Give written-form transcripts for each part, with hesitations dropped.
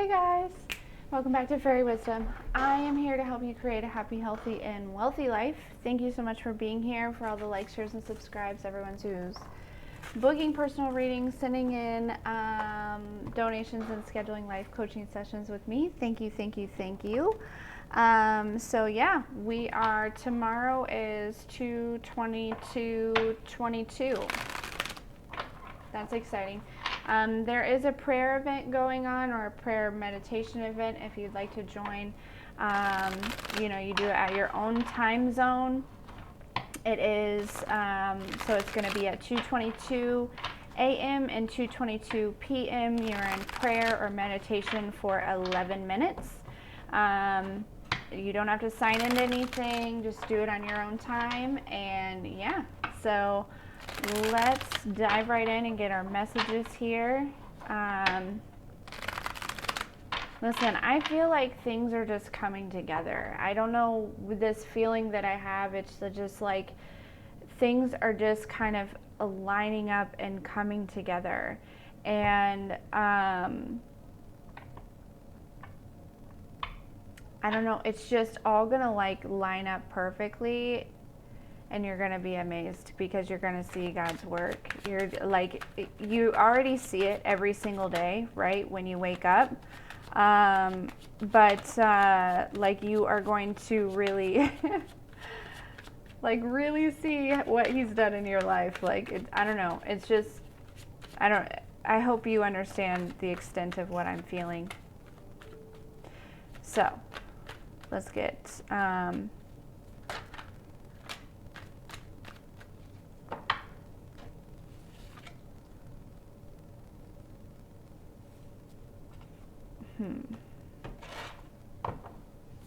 Hey guys, welcome back to Fairy Wisdom. I am here to help you create a happy, healthy, and wealthy life. Thank you so much for being here, for all the likes, shares, and subscribes, everyone who's booking personal readings, sending in donations, and scheduling life coaching sessions with me. Thank you, thank you, thank you. So yeah, tomorrow is 2/22/22. That's exciting. There is a prayer event going on, or a prayer meditation event if you'd like to join. You do it at your own time zone. It is, so it's going to be at 2:22 a.m. and 2:22 p.m. You're in prayer or meditation for 11 minutes. You don't have to sign into anything, just do it on your own time. And yeah, so let's dive right in and get our messages here. Listen, I feel like things are just coming together. I don't know, with this feeling that I have, it's just like things are just kind of lining up and coming together. And I don't know, it's just all gonna like line up perfectly. And you're going to be amazed because you're going to see God's work. You already see it every single day, right? When you wake up. But you are going to really, really see what He's done in your life. I don't know. It's just, I hope you understand the extent of what I'm feeling. So, let's get,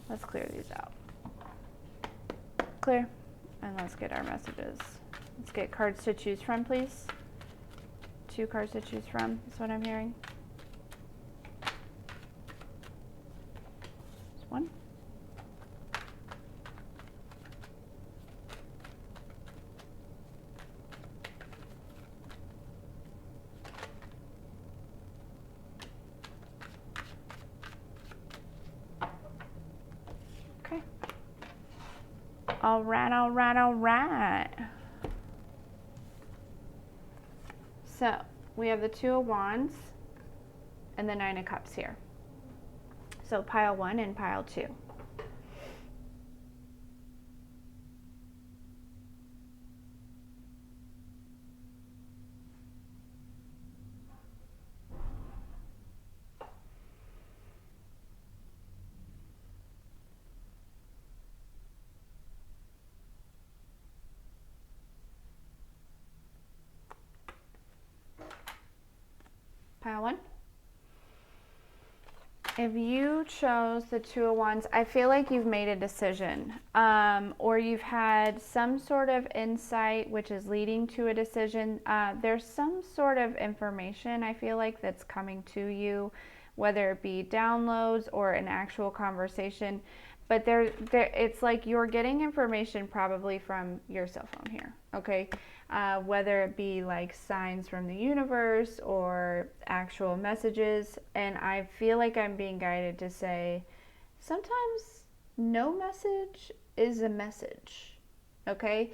let's clear these out. Clear. And let's get our messages. Let's get cards to choose from, please. 2 cards to choose from is what I'm hearing. Just 1. All right. So we have the 2 of Wands and the 9 of Cups here. So pile 1 and pile 2. Pile 1. If you chose the 2 of Wands, I feel like you've made a decision, or you've had some sort of insight which is leading to a decision. There's some sort of information I feel like that's coming to you, whether it be downloads or an actual conversation. But it's like you're getting information probably from your cell phone here, okay? Whether it be like signs from the universe or actual messages. And I feel like I'm being guided to say, sometimes no message is a message, okay?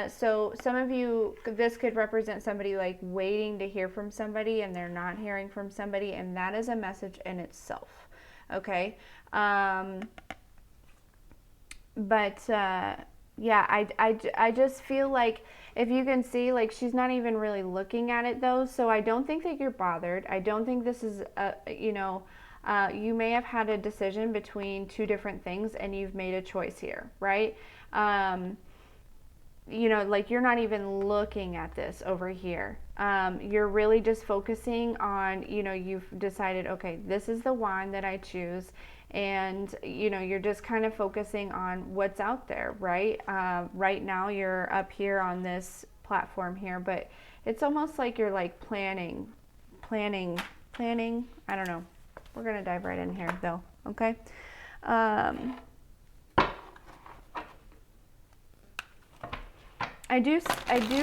So some of you, this could represent somebody like waiting to hear from somebody and they're not hearing from somebody, and that is a message in itself, okay? Yeah, I just feel like, if you can see, like, she's not even really looking at it though, so I don't think that you're bothered. I don't think this is, you may have had a decision between 2 different things and you've made a choice here, right? Like, you're not even looking at this over here. You're really just focusing on, you've decided, okay, this is the one that I choose. And, you're just kind of focusing on what's out there, right? Right now you're up here on this platform here, but it's almost like you're like planning. I don't know. We're going to dive right in here though. Okay. I do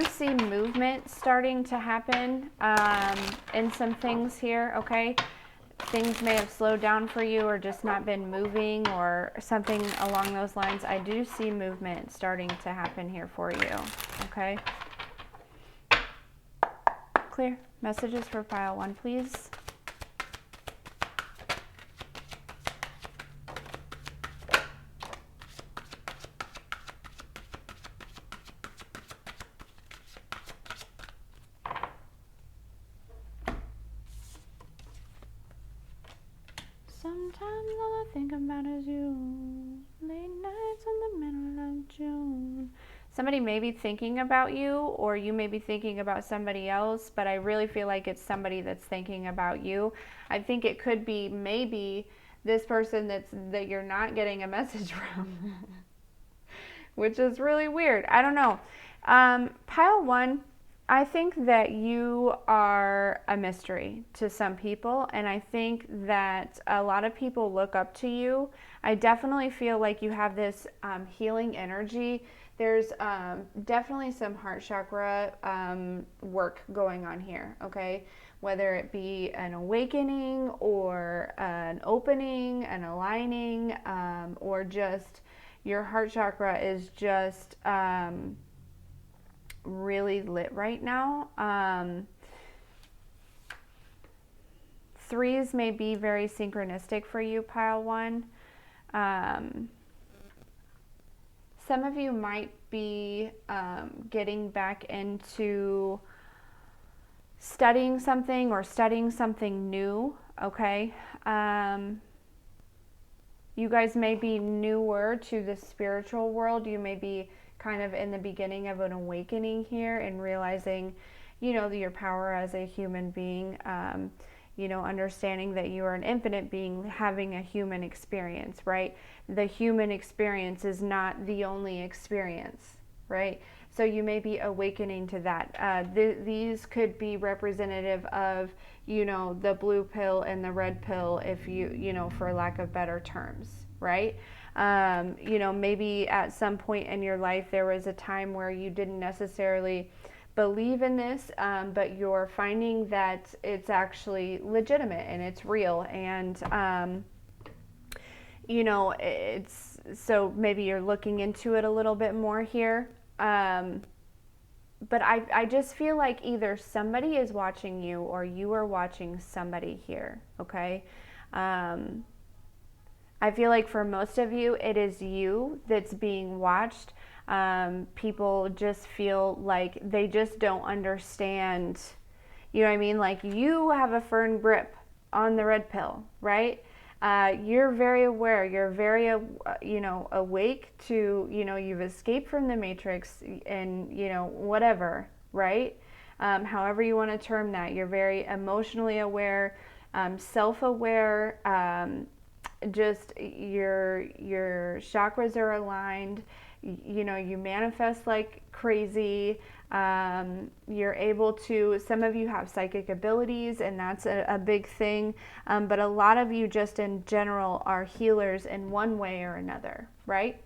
see movement starting to happen in some things here, okay? things may have slowed down for you or just not been moving or something along those lines. I do see movement starting to happen here for you, okay? Clear. Messages for pile 1, please. Sometimes all I think about is you. Late nights in the middle of June. Somebody may be thinking about you, or you may be thinking about somebody else, but I really feel like it's somebody that's thinking about you. I think it could be maybe this person that you're not getting a message from, which is really weird. I don't know. Pile 1, I think that you are a mystery to some people, and I think that a lot of people look up to you. I definitely feel like you have this healing energy. There's definitely some heart chakra work going on here, okay? Whether it be an awakening or an opening, an aligning, or just your heart chakra is just really lit right now. 3s may be very synchronistic for you, pile 1. Some of you might be getting back into studying something or studying something new, okay? You guys may be newer to the spiritual world. You may be kind of in the beginning of an awakening here and realizing, you know, your power as a human being, you know, understanding that you are an infinite being having a human experience, right? The human experience is not the only experience, right? So you may be awakening to that. These could be representative of, you know, the blue pill and the red pill, if you know, for lack of better terms, right? You know, maybe at some point in your life there was a time where you didn't necessarily believe in this, but you're finding that it's actually legitimate and it's real, and you know, it's so maybe you're looking into it a little bit more here. But I just feel like either somebody is watching you or you are watching somebody here, okay? I feel like for most of you, it is you that's being watched. People just feel like they just don't understand, you know what I mean? Like, you have a firm grip on the red pill, right? You're very aware, you're very, you know, awake to, you know, you've escaped from the matrix and, you know, whatever, right? However you want to term that, you're very emotionally aware, self-aware, just your chakras are aligned, you know, you manifest like crazy. You're able to, some of you have psychic abilities, and that's a big thing, but a lot of you just in general are healers in one way or another, right?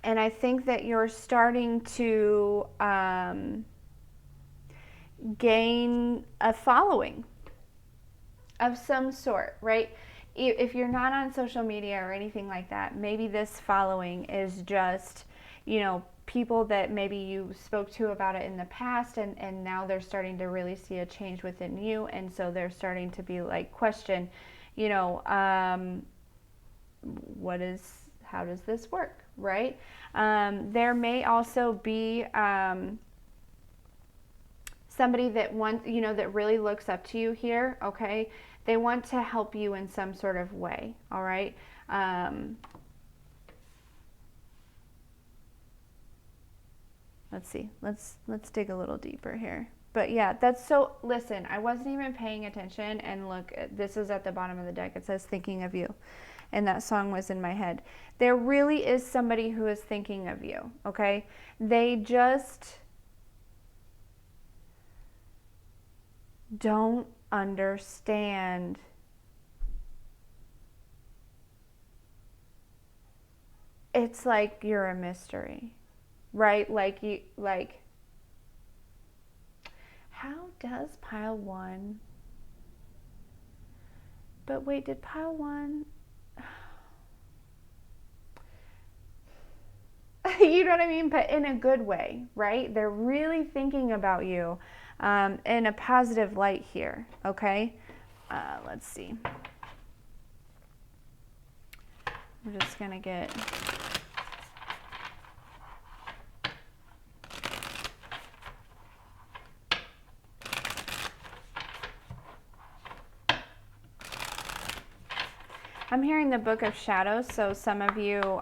And I think that you're starting to gain a following of some sort, right? If you're not on social media or anything like that, maybe this following is just, you know, people that maybe you spoke to about it in the past, and now they're starting to really see a change within you, and so they're starting to be like, question, you know, how does this work, right? There may also be somebody that wants, you know, that really looks up to you here, okay? They want to help you in some sort of way, all right? Let's see. Let's dig a little deeper here. But yeah, that's so, listen, I wasn't even paying attention, and look, this is at the bottom of the deck. It says thinking of you. And that song was in my head. There really is somebody who is thinking of you, okay? They just don't understand it's like you're a mystery, right? Like, you, like, how does pile 1 But wait, did pile one? You know what I mean? But in a good way, right? They're really thinking about you in a positive light here, okay? Let's see. I'm just going to get... I'm hearing the Book of Shadows, so some of you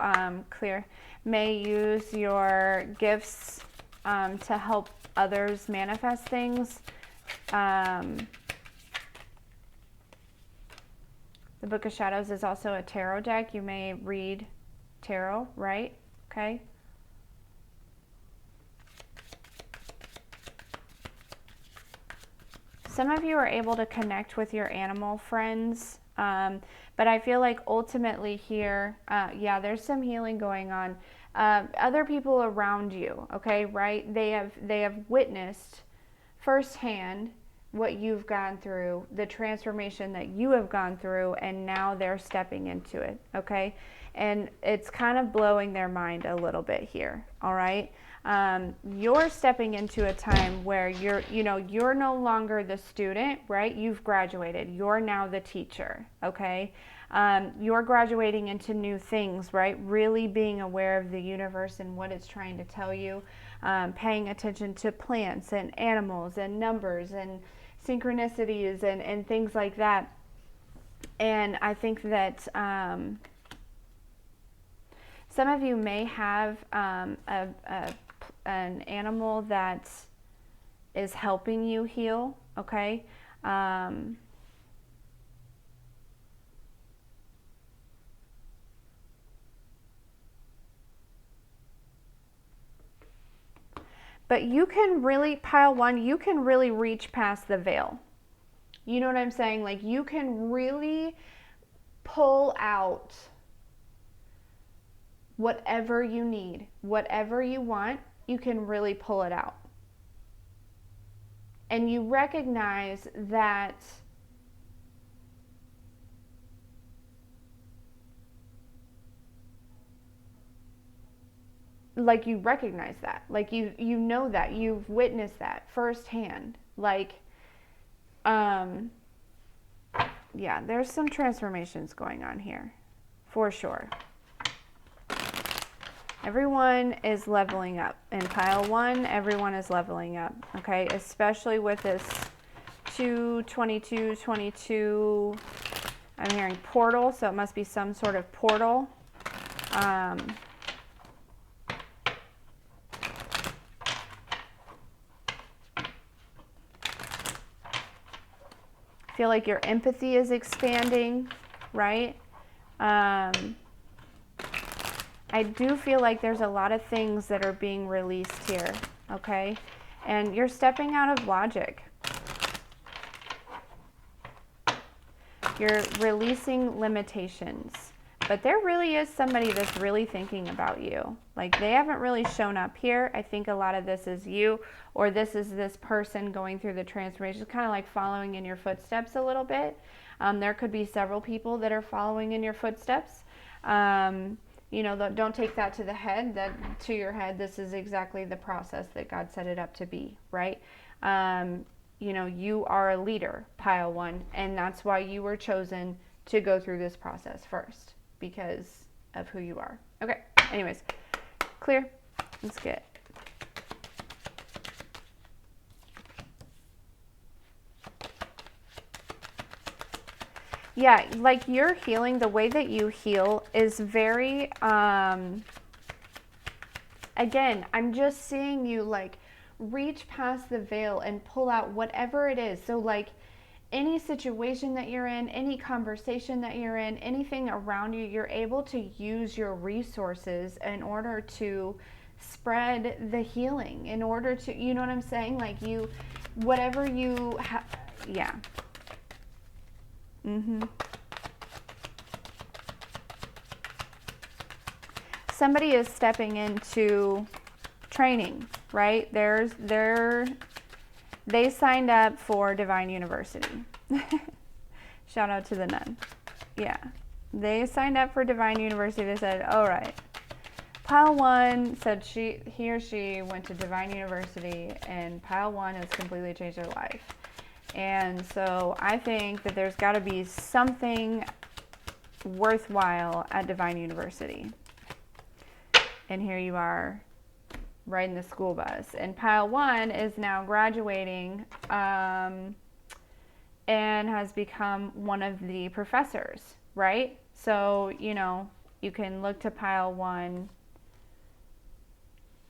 may use your gifts to help others manifest things. The Book of Shadows is also a tarot deck. You may read tarot, right? Okay. Some of you are able to connect with your animal friends. But I feel like ultimately here, yeah, there's some healing going on. Other people around you, okay, right? They have witnessed firsthand what you've gone through, the transformation that you have gone through, and now they're stepping into it, okay? And it's kind of blowing their mind a little bit here, all right? You're stepping into a time where you're no longer the student, right? You've graduated. You're now the teacher, okay? You're graduating into new things, right? Really being aware of the universe and what it's trying to tell you, paying attention to plants and animals and numbers and synchronicities and things like that. And I think that some of you may have an animal that is helping you heal, okay? But you can really, pile one, you can really reach past the veil. You know what I'm saying? Like, you can really pull out whatever you need, whatever you want, you can really pull it out. And you recognize that like you recognize that, like you know that, you've witnessed that firsthand. Like, yeah, there's some transformations going on here, for sure. Everyone is leveling up. In pile one, everyone is leveling up, okay? Especially with this 222, 22. I'm hearing portal, so it must be some sort of portal. I feel like your empathy is expanding, right? I do feel like there's a lot of things that are being released here, okay? And you're stepping out of logic. You're releasing limitations. But there really is somebody that's really thinking about you. Like, they haven't really shown up here. I think a lot of this is you, or this is this person going through the transformation, kind of like following in your footsteps a little bit. There could be several people that are following in your footsteps. You know, don't take that to the head, that to your head. This is exactly the process that God set it up to be, right? You know, you are a leader, pile one, and that's why you were chosen to go through this process first, because of who you are. Okay, anyways, clear. Let's get. Yeah, like your healing, the way that you heal is very, again, I'm just seeing you like reach past the veil and pull out whatever it is. So like any situation that you're in, any conversation that you're in, anything around you, you're able to use your resources in order to spread the healing, in order to, you know what I'm saying? Like you, whatever you have, yeah. Somebody is stepping into training, right? They signed up for Divine University. Shout out to the nun. Yeah. They signed up for Divine University. They said, all right. Pile 1 said he or she went to Divine University, and Pile 1 has completely changed their life. And so I think that there's got to be something worthwhile at Divine University. And here you are riding the school bus. And Pile 1 is now graduating and has become one of the professors, right? So, you know, you can look to Pile 1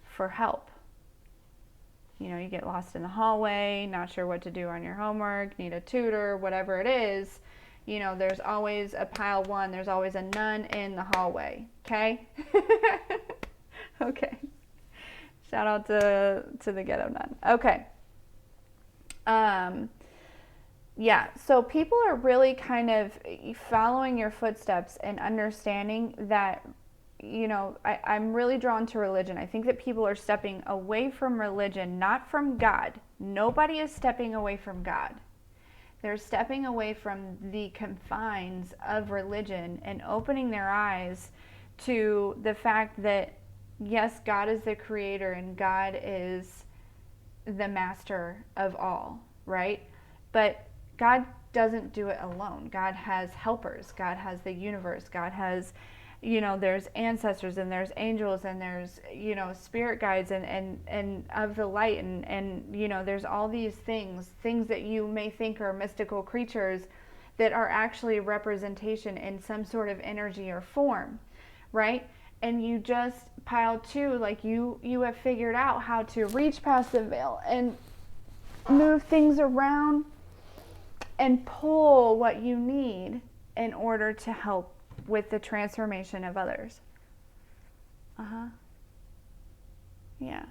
for help. You know, you get lost in the hallway, not sure what to do on your homework, need a tutor, whatever it is. You know, there's always a Pile 1. There's always a nun in the hallway. Okay? Okay. Shout out to the ghetto nun. Okay. Yeah, so people are really kind of following your footsteps and understanding that, you know, I'm really drawn to religion. I think that people are stepping away from religion, not from God. Nobody is stepping away from God. They're stepping away from the confines of religion and opening their eyes to the fact that, yes, God is the creator and God is the master of all, right? But God doesn't do it alone. God has helpers. God has the universe. God has, you know, there's ancestors and there's angels and there's, you know, spirit guides and of the light and, you know, there's all these things that you may think are mystical creatures that are actually a representation in some sort of energy or form, right? And you just, Pile 2, like you have figured out how to reach past the veil and move things around and pull what you need in order to help with the transformation of others. Yeah.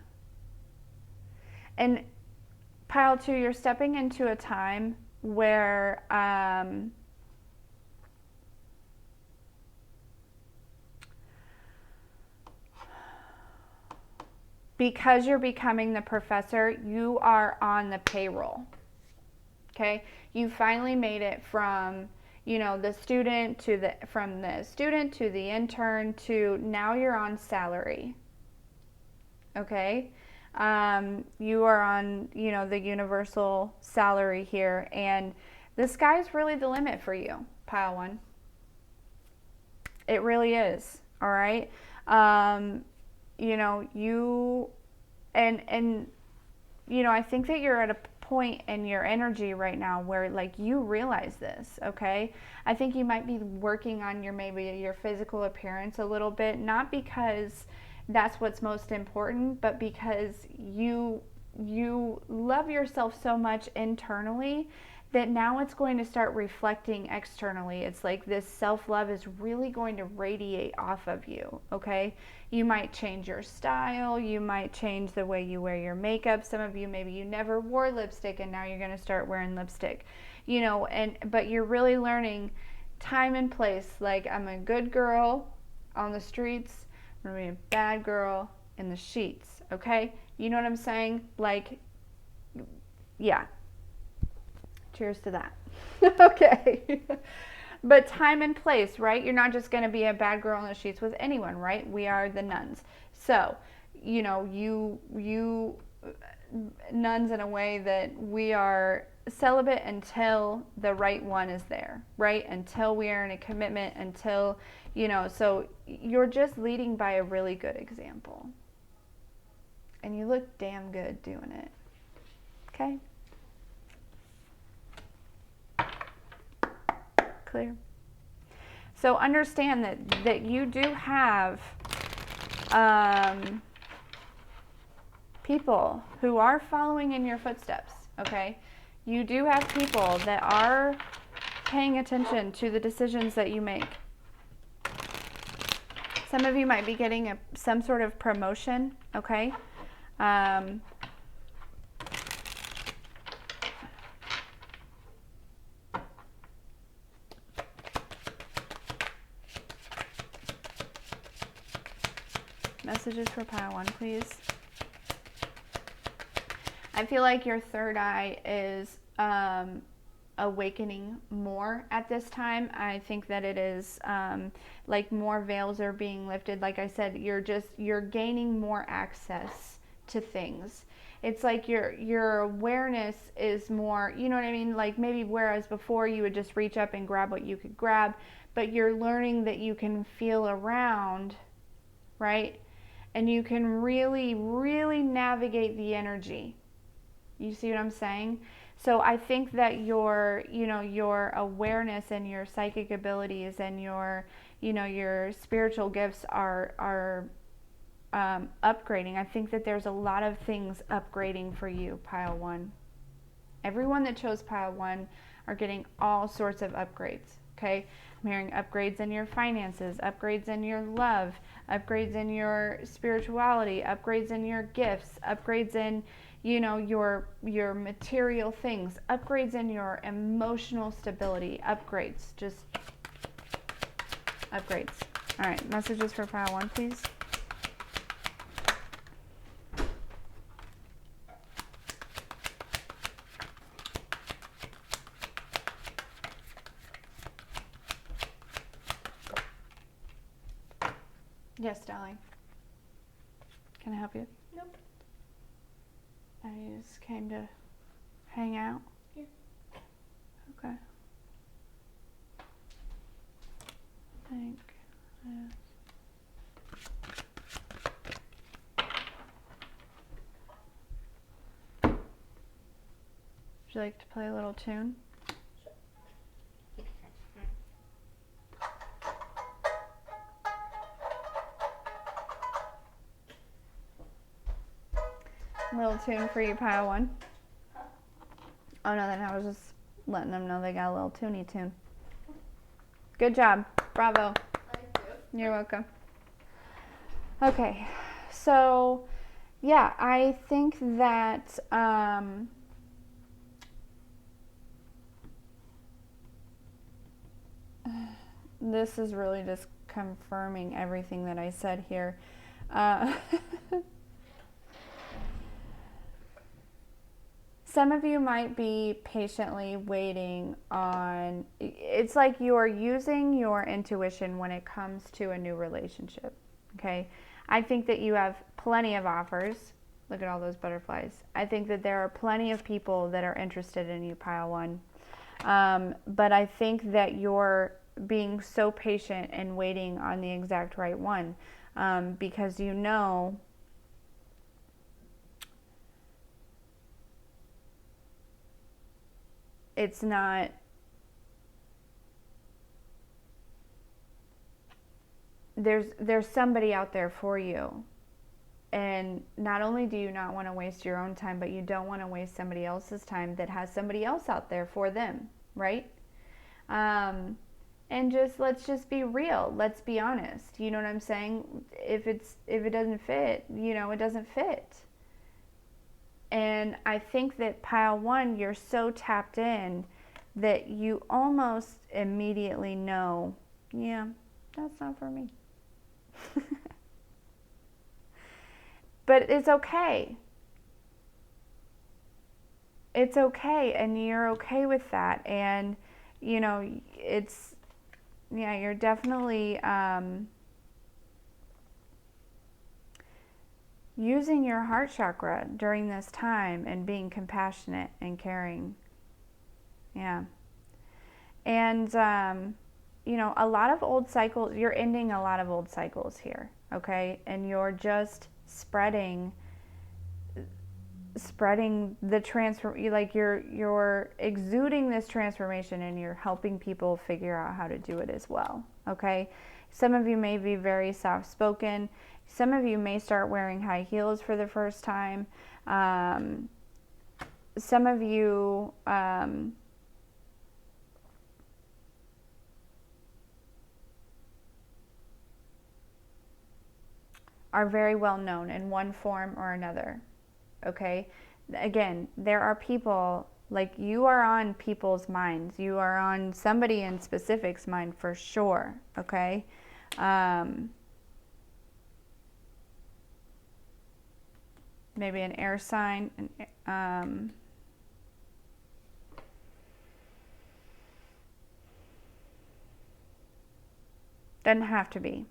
And Pile 2, you're stepping into a time where because you're becoming the professor, you are on the payroll. Okay? You finally made it from, you know, the student to from the student to the intern to now you're on salary. Okay? You are on, you know, the universal salary here, and the sky's really the limit for you, Pile 1. It really is. All right? You know, and you know, I think that you're at a point in your energy right now where, like, you realize this, okay? I think you might be working on maybe your physical appearance a little bit, not because that's what's most important, but because you love yourself so much internally that now it's going to start reflecting externally. It's like this self-love is really going to radiate off of you, okay? You might change your style, you might change the way you wear your makeup. Some of you, maybe you never wore lipstick and now you're going to start wearing lipstick, you know, but you're really learning time and place. Like, I'm a good girl on the streets, I'm going to be a bad girl in the sheets, okay? You know what I'm saying? Like, yeah. Cheers to that. Okay. But time and place, right? You're not just going to be a bad girl in the sheets with anyone, right? We are the nuns. So, you know, you nuns in a way that we are celibate until the right one is there, right? Until we are in a commitment, until, you know, so you're just leading by a really good example. And you look damn good doing it. Okay? Clear? So understand that you do have people who are following in your footsteps, okay? You do have people that are paying attention to the decisions that you make. Some of you might be getting some sort of promotion, okay? Messages for Pile 1, please. I feel like your third eye is awakening more at this time. I think that it is like more veils are being lifted. Like I said, you're gaining more access to things. It's like your awareness is more, you know what I mean? Like maybe whereas before you would just reach up and grab what you could grab, but you're learning that you can feel around, right? And you can really, really navigate the energy. You see what I'm saying? So I think that your awareness and your psychic abilities and your spiritual gifts are upgrading. I think that there's a lot of things upgrading for you, pile one. Everyone that chose pile one are getting all sorts of upgrades. Okay, I'm hearing upgrades in your finances, upgrades in your love, upgrades in your spirituality, upgrades in your gifts, upgrades in your material things, upgrades in your emotional stability, upgrades, just upgrades. All right, messages for pile one, please. Yes, darling. Can I help you? Nope. You just came to hang out? Yeah. Okay. Thank you. Would you like to play a little tune? A little tune for you, pile one. Huh? Oh, no, then I was just letting them know they got a little toony tune. Good job. Bravo. Thank you. You're welcome. Okay, so yeah, I think that this is really just confirming everything that I said here. Some of you might be patiently waiting on, it's like you are using your intuition when it comes to a new relationship, okay? I think that you have plenty of offers. Look at all those butterflies. I think that there are plenty of people that are interested in you, pile one. But I think that you're being so patient and waiting on the exact right one because you know it's not, there's somebody out there for you. And not only do you not want to waste your own time, but you don't want to waste somebody else's time that has somebody else out there for them, right? And let's just be real. Let's be honest. You know what I'm saying? If it doesn't fit, it doesn't fit. And I think that pile one, you're so tapped in that you almost immediately know, yeah, that's not for me. But it's okay. It's okay, and you're okay with that. And, it's, yeah, you're definitely using your heart chakra during this time and being compassionate and caring. Yeah. And, a lot of old cycles, you're ending a lot of old cycles here, okay? And you're just spreading the you're exuding this transformation and you're helping people figure out how to do it as well, okay? Some of you may be very soft-spoken. Some of you may start wearing high heels for the first time. Some of you are very well known in one form or another, okay? Again, there are people, like you are on people's minds. You are on somebody in specific's mind for sure, okay? Maybe an air sign. Doesn't have to be.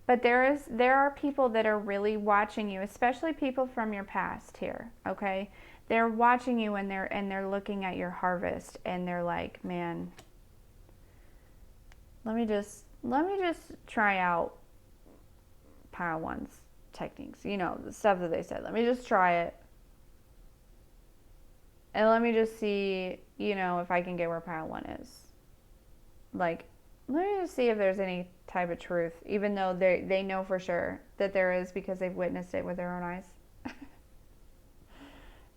But there are people that are really watching you, especially people from your past here, okay? They're watching you and they're looking at your harvest and they're like, "Man, let me just try out pile one's techniques. You know, the stuff that they said. Let me just try it. And let me just see, you know, if I can get where pile one is. Like, let me just see if there's any type of truth, even though they know for sure that there is because they've witnessed it with their own eyes."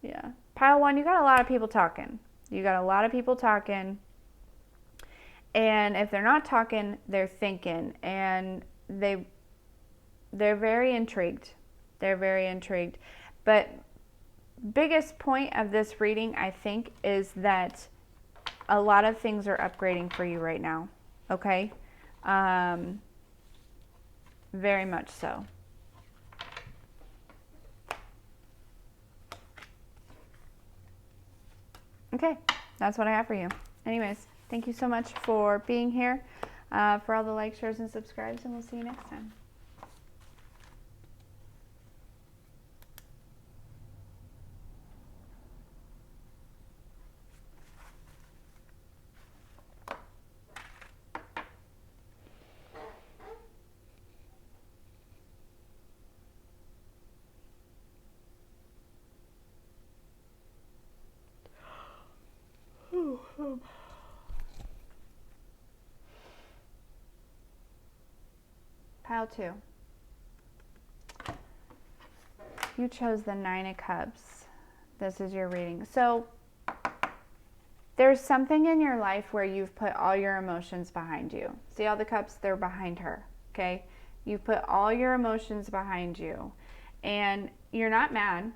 Yeah. Pile one, you got a lot of people talking. You got a lot of people talking. And if they're not talking, they're thinking. And they're very intrigued. They're very intrigued. But biggest point of this reading, I think, is that a lot of things are upgrading for you right now. Okay? Very much so. Okay, that's what I have for you. Anyways, thank you so much for being here, for all the likes, shares, and subscribes, and we'll see you next time. Pile two. You chose the Nine of Cups. This is your reading. So there's something in your life where you've put all your emotions behind you. See all the cups? They're behind her. Okay? You've put all your emotions behind you. And you're not mad.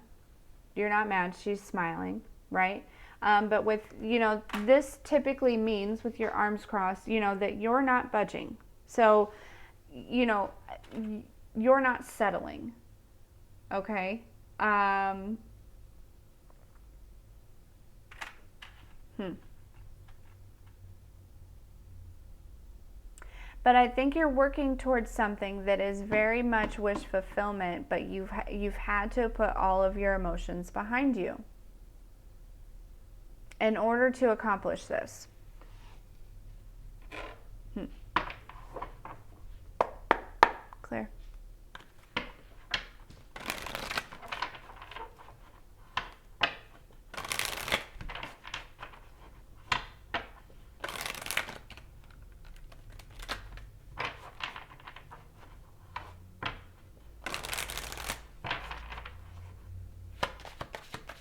You're not mad. She's smiling, right? But with, you know, this typically means with your arms crossed, you know, that you're not budging. So, you know, you're not settling. Okay? But I think you're working towards something that is very much wish fulfillment, but you've had to put all of your emotions behind you in order to accomplish this. Clear.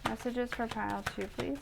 Messages for pile two, please.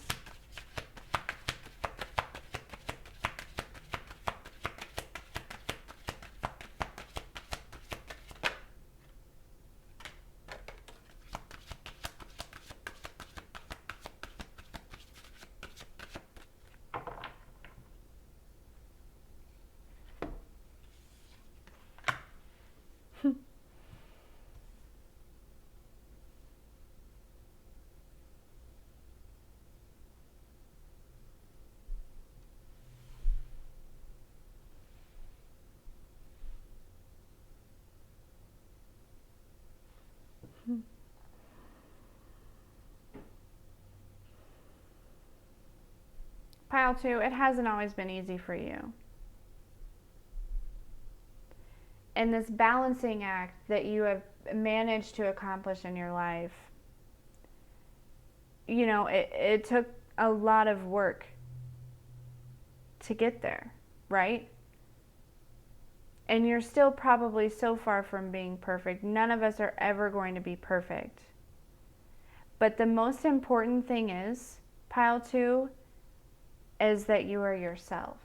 Pile two, it hasn't always been easy for you. And this balancing act that you have managed to accomplish in your life, you know, it took a lot of work to get there, right? And you're still probably so far from being perfect. None of us are ever going to be perfect. But the most important thing is, pile two, is that you are yourself.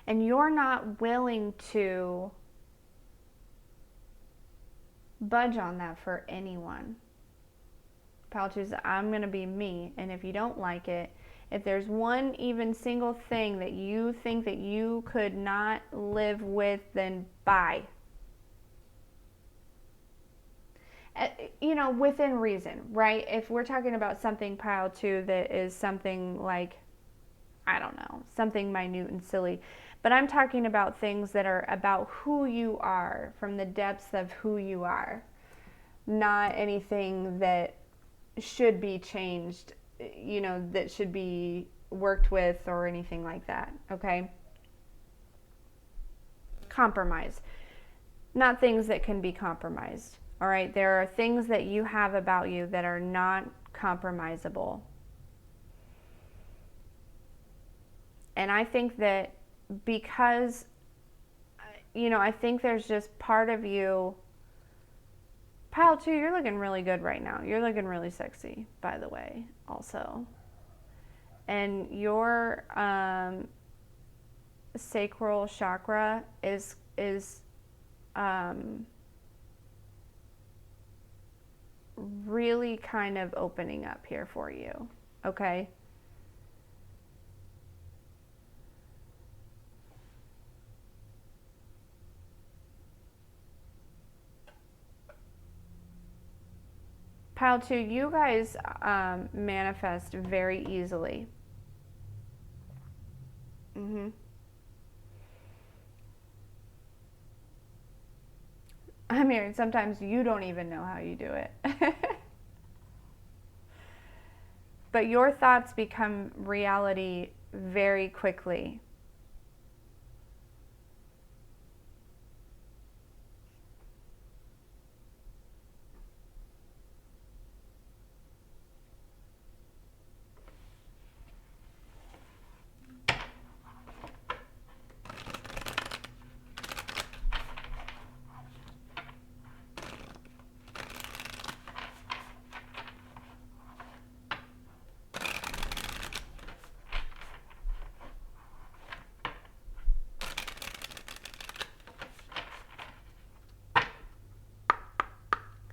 And you're not willing to budge on that for anyone. Pile two says, I'm going to be me. And if you don't like it, if there's one even single thing that you think that you could not live with, then bye. you know, within reason, right? If we're talking about something pile two that is something like, I don't know, something minute and silly, but I'm talking about things that are about who you are, from the depths of who you are, not anything that should be changed, you know, that should be worked with or anything like that, okay? Compromise, not things that can be compromised, all right? There are things that you have about you that are not compromisable. And I think that because, you know, I think there's just part of you. Pile two, you're looking really good right now. You're looking really sexy, by the way, also. And your sacral chakra is really kind of opening up here for you, okay? Pile two, you guys manifest very easily. I'm hearing sometimes you don't even know how you do it. But your thoughts become reality very quickly.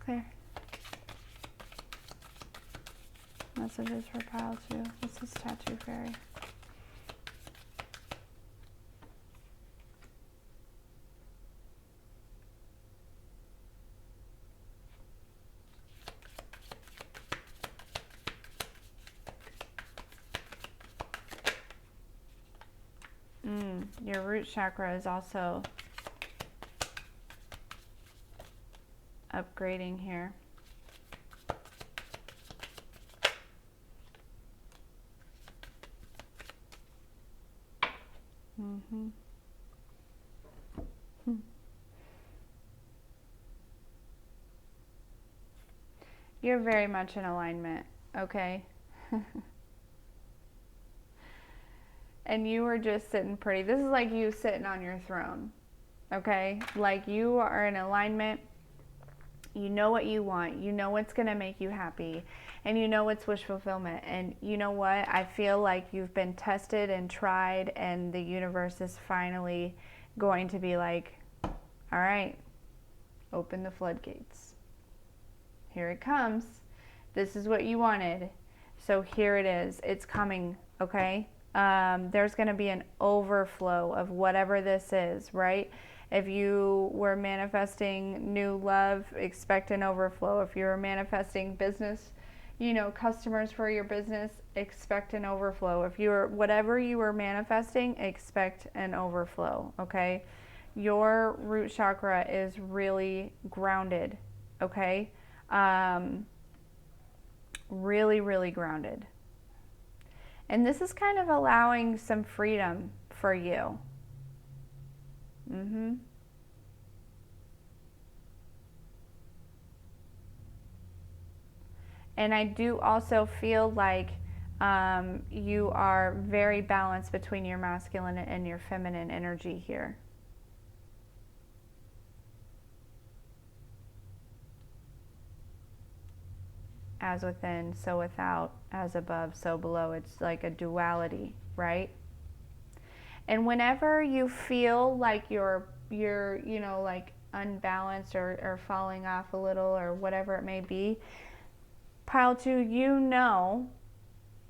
Clear. Messages for pile two. This is Tattoo Fairy. Your root chakra is also upgrading here. You're very much in alignment, okay? And you were just sitting pretty. This is like you sitting on your throne, okay? Like you are in alignment. You know what you want. You know what's going to make you happy. And you know it's wish fulfillment. And you know what? I feel like you've been tested and tried, and the universe is finally going to be like, all right, open the floodgates. Here it comes. This is what you wanted. So here it is. It's coming, okay? There's going to be an overflow of whatever this is, right? If you were manifesting new love, expect an overflow. If you were manifesting business, you know, customers for your business, expect an overflow. If you were, whatever you were manifesting, expect an overflow, okay? Your root chakra is really grounded, okay? Really, really grounded. And this is kind of allowing some freedom for you. And I do also feel like you are very balanced between your masculine and your feminine energy here. As within, so without, as above, so below. It's like a duality, right? And whenever you feel like you're you know, like unbalanced or falling off a little or whatever it may be, pile two, you know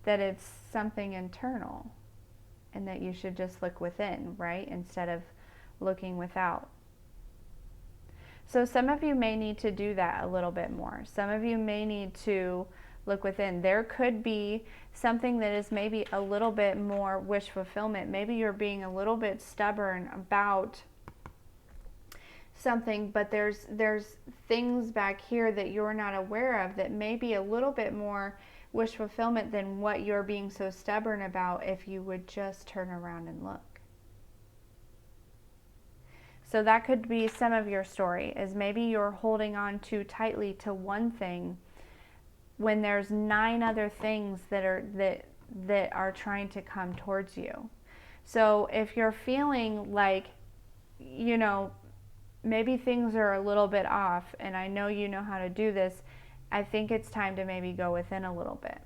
that it's something internal and that you should just look within, right? Instead of looking without. So some of you may need to do that a little bit more. Some of you may need to look within. There could be something that is maybe a little bit more wish fulfillment. Maybe you're being a little bit stubborn about something, but there's things back here that you're not aware of that may be a little bit more wish fulfillment than what you're being so stubborn about if you would just turn around and look. So that could be some of your story, is maybe you're holding on too tightly to one thing when there's 9 other things that are trying to come towards you. So if you're feeling like, you know, maybe things are a little bit off, and I know you know how to do this, I think it's time to maybe go within a little bit,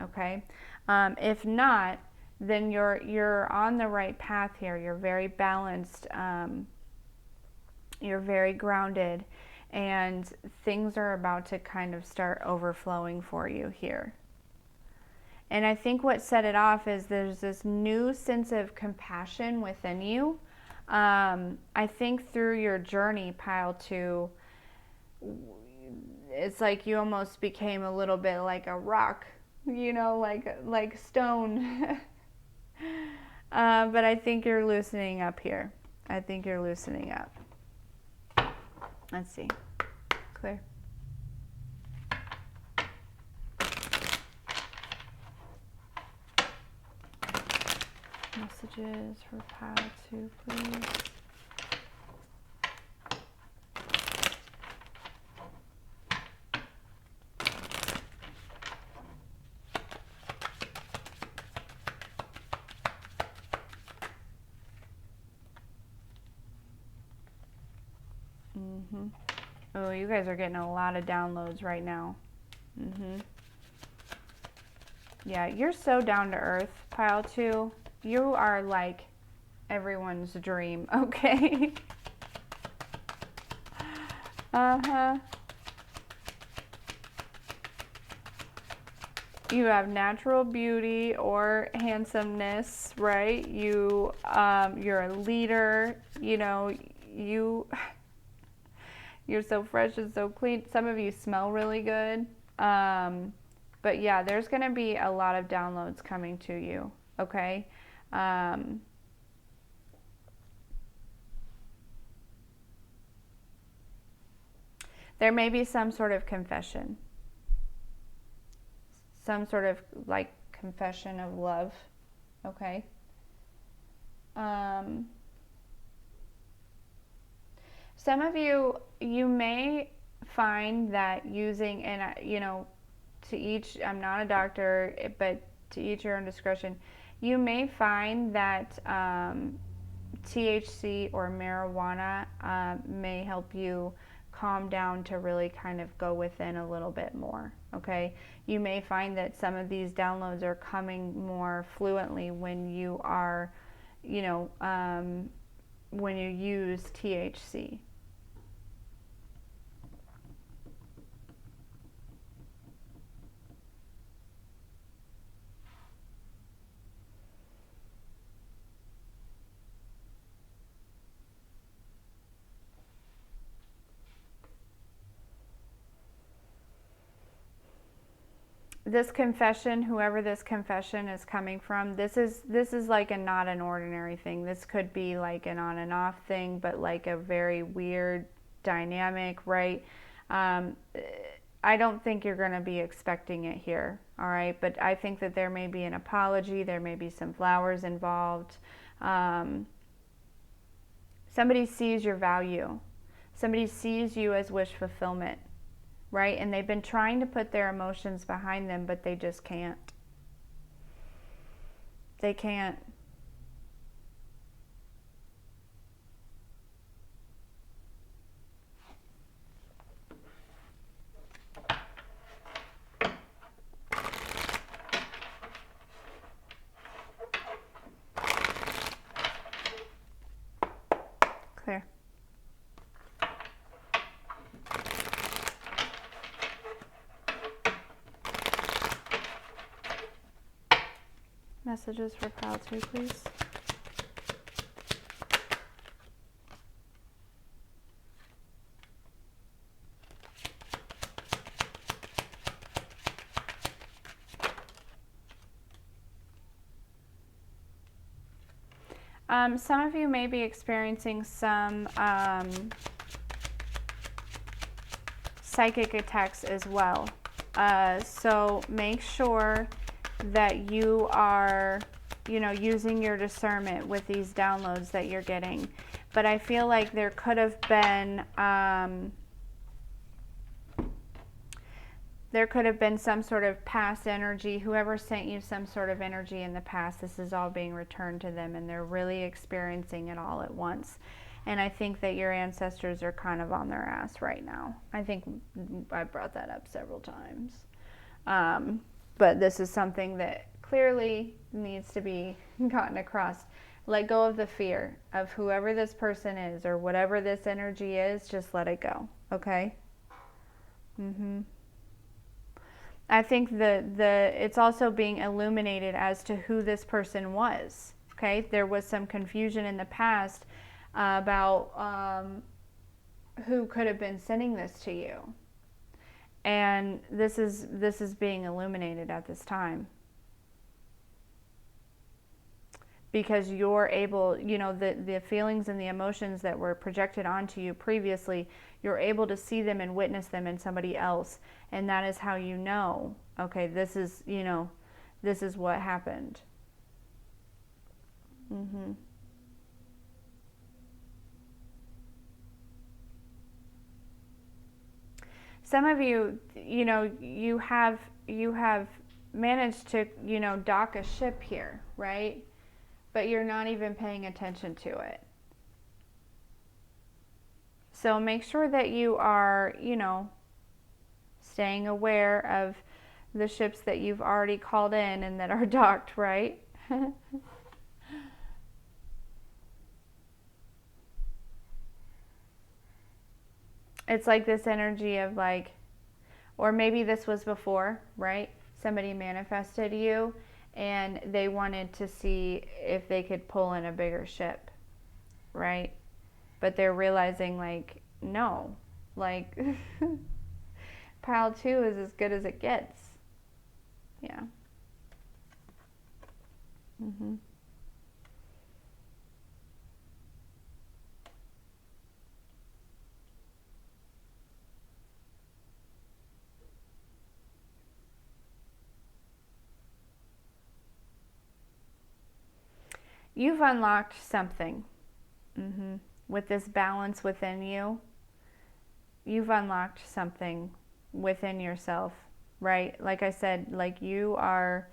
okay? If not, then you're on the right path here. You're very balanced. You're very grounded, and things are about to kind of start overflowing for you here. And I think what set it off is there's this new sense of compassion within you. I think through your journey, Pile 2, it's like you almost became a little bit like a rock, you know, like stone. But I think you're loosening up here. I think you're loosening up. Let's see. Clear. Messages for Pile 2, please. Oh, you guys are getting a lot of downloads right now. Yeah, you're so down to earth, Pile 2. You are like everyone's dream, okay? You have natural beauty or handsomeness, right? You're a leader, you know, you're so fresh and so clean. Some of you smell really good. But yeah, there's going to be a lot of downloads coming to you, okay? There may be some sort of confession. Some sort of like confession of love, okay? Some of you may find that using, and you know, to each, I'm not a doctor, but to each your own discretion, you may find that THC or marijuana may help you calm down to really kind of go within a little bit more, okay? You may find that some of these downloads are coming more fluently when you are, you know, when you use THC. This confession, whoever this confession is coming from, this is like not an ordinary thing. This could be like an on and off thing, but like a very weird dynamic, right? I don't think you're going to be expecting it here, all right? But I think that there may be an apology. There may be some flowers involved. Somebody sees your value. Somebody sees you as wish fulfillment. Right? And they've been trying to put their emotions behind them, but they just can't. They can't. Clear. Messages for Pile 2, please. Some of you may be experiencing some psychic attacks as well. So make sure that you are, using your discernment with these downloads that you're getting. But I feel like there could have been some sort of past energy. Whoever sent you some sort of energy in the past, this is all being returned to them, and they're really experiencing it all at once. And I think that your ancestors are kind of on their ass right now. I think I brought that up several times. But this is something that clearly needs to be gotten across. Let go of the fear of whoever this person is or whatever this energy is. Just let it go, okay? I think it's also being illuminated as to who this person was, okay? There was some confusion in the past about who could have been sending this to you. And this is being illuminated at this time. Because you're able, the feelings and the emotions that were projected onto you previously, you're able to see them and witness them in somebody else. And that is how you know, okay, this is what happened. Some of you, you have managed to, dock a ship here, right? But you're not even paying attention to it. So make sure that you are, staying aware of the ships that you've already called in and that are docked, right? It's like this energy of like, or maybe this was before, right? Somebody manifested you and they wanted to see if they could pull in a bigger ship, right? But they're realizing like, no, like pile 2 is as good as it gets. Yeah. You've unlocked something. With this balance within you, you've unlocked something within yourself, right? Like I said, like you are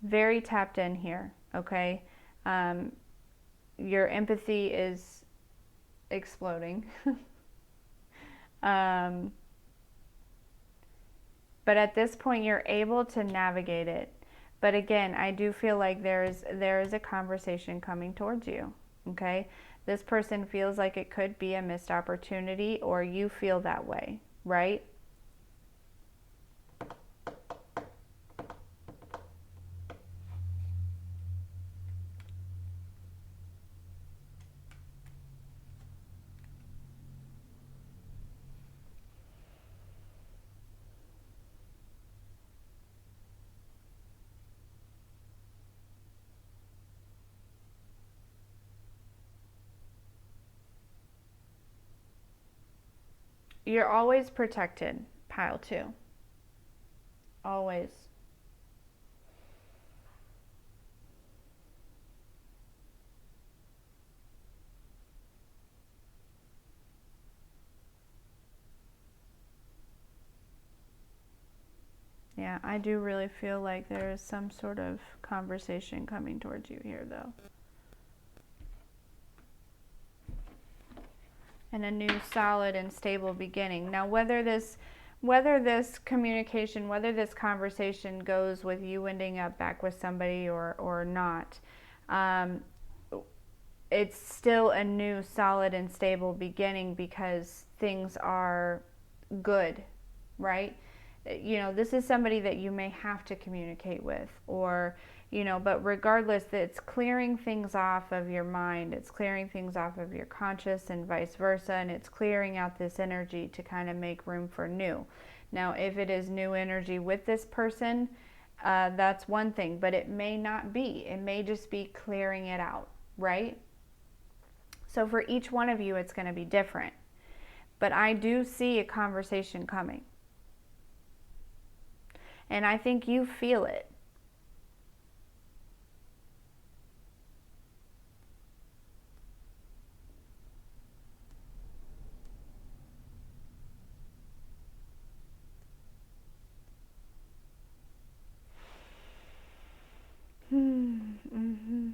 very tapped in here, okay? Your empathy is exploding. But at this point, you're able to navigate it. But again, I do feel like there is a conversation coming towards you, okay? This person feels like it could be a missed opportunity, or you feel that way, right? You're always protected, pile 2. Always. Yeah, I do really feel like there is some sort of conversation coming towards you here, though. And a new solid and stable beginning. Now, whether this communication, whether this conversation goes with you ending up back with somebody or not, it's still a new solid and stable beginning because things are good, right? This is somebody that you may have to communicate with, or but regardless, it's clearing things off of your mind, it's clearing things off of your conscious and vice versa, and it's clearing out this energy to kind of make room for new. Now, if it is new energy with this person, that's one thing, but it may not be. It may just be clearing it out, right? So for each one of you, it's going to be different. But I do see a conversation coming. And I think you feel it. Mm-hmm.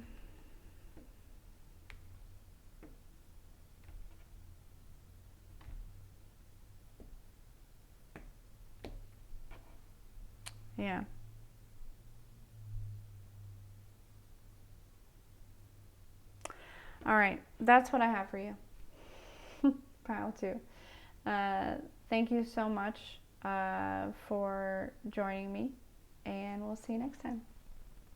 Yeah. All right. That's what I have for you. Pile two. Thank you so much for joining me, and we'll see you next time.